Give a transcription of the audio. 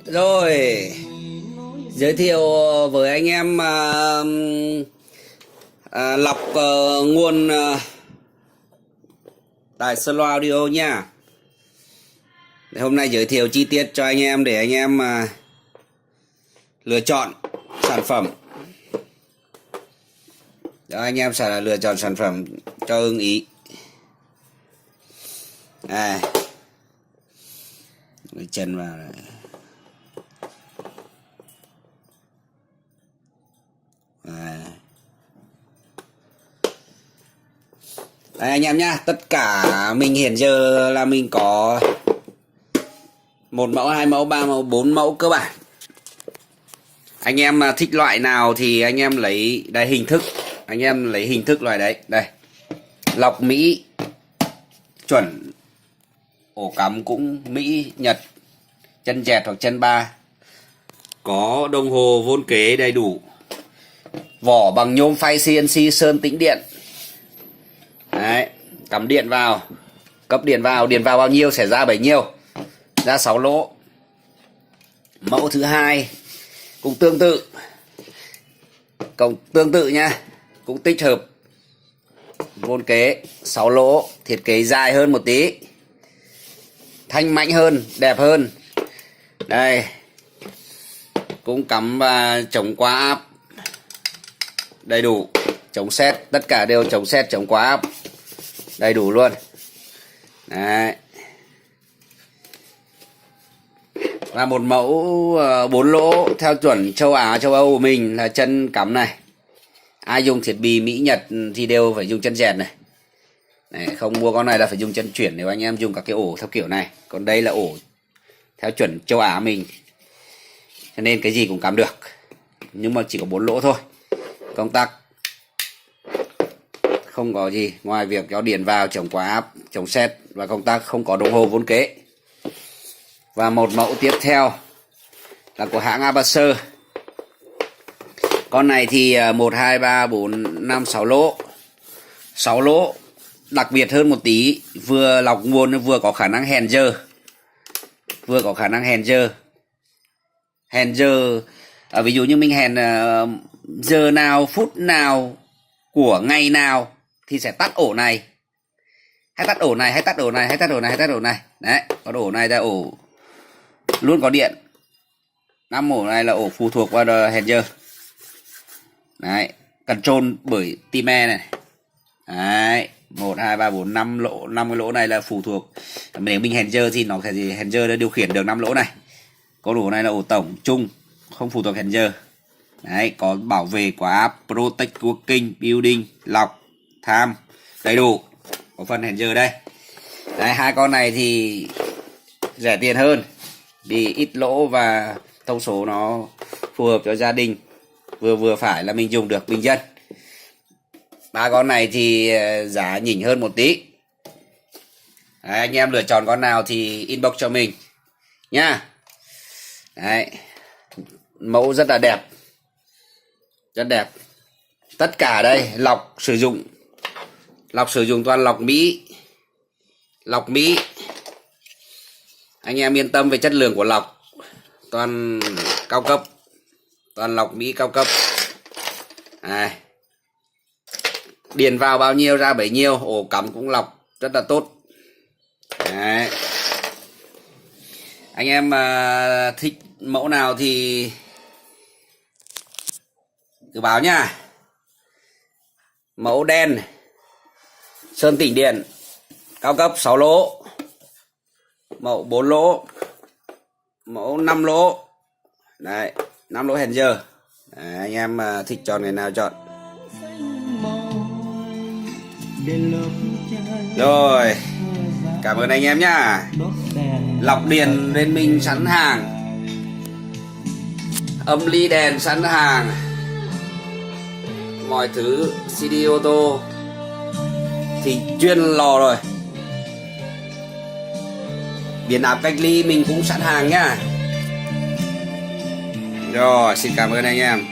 Rồi, giới thiệu với anh em lọc nguồn tại Solo Audio nha. Hôm nay giới thiệu chi tiết cho anh em để anh em lựa chọn sản phẩm. Đó, anh em sẽ lựa chọn sản phẩm cho ưng ý. Lấy chân vào này. Đây anh em nhá, tất cả mình hiện giờ là mình có 1 mẫu, 2 mẫu, 3 mẫu, 4 mẫu cơ bản. Anh em thích loại nào thì anh em lấy đây hình thức, anh em lấy hình thức loại đấy. Đây. Lọc Mỹ chuẩn, ổ cắm cũng Mỹ, Nhật, chân dẹt hoặc chân ba. Có đồng hồ vôn kế đầy đủ. Vỏ bằng nhôm phay CNC sơn tĩnh điện. Đấy, cắm điện vào, cấp điện vào bao nhiêu sẽ ra bấy nhiêu, ra 6 lỗ. Mẫu thứ hai cũng tương tự nha, cũng tích hợp vôn kế 6 lỗ, thiết kế dài hơn một tí, thanh mảnh hơn, đẹp hơn. Đây, cũng cắm và chống quá áp đầy đủ, chống sét, tất cả đều chống sét, chống quá áp đầy đủ luôn. Đấy. Và một mẫu 4 lỗ theo chuẩn châu Á, châu Âu của mình là chân cắm này. Ai dùng thiết bị Mỹ, Nhật thì đều phải dùng chân dẹt này. Này, không mua con này là phải dùng chân chuyển nếu anh em dùng các cái ổ theo kiểu này. Còn đây là ổ theo chuẩn châu Á mình. Cho nên cái gì cũng cắm được. Nhưng mà chỉ có 4 lỗ thôi. Công tắc không có gì ngoài việc cho điện vào, chống quá áp, chống sét và công tắc, không có đồng hồ vôn kế. Và một mẫu tiếp theo là của hãng Abaser. Con này thì 1, 2, 3, 4, 5, 6 lỗ. 6 lỗ đặc biệt hơn một tí, vừa lọc nguồn vừa có khả năng hèn giờ. Hèn giờ ví dụ như mình hèn giờ nào, phút nào của ngày nào thì sẽ tắt ổ này, hay tắt ổ này, hay tắt ổ này, hay tắt ổ này, hay tắt ổ này. Đấy, còn ổ này là ổ luôn có điện. 5 ổ này là ổ phụ thuộc vào hèn giờ. Đấy, control bởi time này. Đấy, 1, 2, 3, 4, 5 lỗ, 5 cái lỗ này là phụ thuộc. Nếu mình hèn giờ thì nó sẽ hèn giờ đã điều khiển được 5 lỗ này. Còn ổ này là ổ tổng chung, không phụ thuộc hèn giờ. Đấy, có bảo vệ quá áp, protect working, building, lọc, time, đầy đủ. Có phần hèn giờ đây. Đấy, hai con này thì rẻ tiền hơn vì ít lỗ và thông số nó phù hợp cho gia đình vừa phải là mình dùng được bình dân. 3 con này thì giá nhỉnh hơn một tí. Đấy, anh em lựa chọn con nào thì inbox cho mình nha. Đấy, mẫu rất là đẹp, rất đẹp. Tất cả đây lọc sử dụng toàn lọc Mỹ. Anh em yên tâm về chất lượng của lọc, toàn cao cấp, toàn lọc Mỹ cao cấp. Đây. Điền vào bao nhiêu ra bấy nhiêu, ổ cắm cũng lọc rất là tốt. Đấy. Anh em thích mẫu nào thì cứ báo nha. Mẫu đen sơn tĩnh điện cao cấp 6 lỗ, mẫu 4 lỗ, mẫu 5 lỗ. Đấy, 5 lỗ hèn giờ. Đấy, anh em thích chọn cái nào chọn. Rồi, cảm ơn anh em nhá. Lọc điện bên mình sẵn hàng, âm ly đèn sẵn hàng, mọi thứ CD ô tô thì chuyên lò rồi. Biến áp cách ly mình cũng sẵn hàng nhá. Rồi, xin cảm ơn anh em.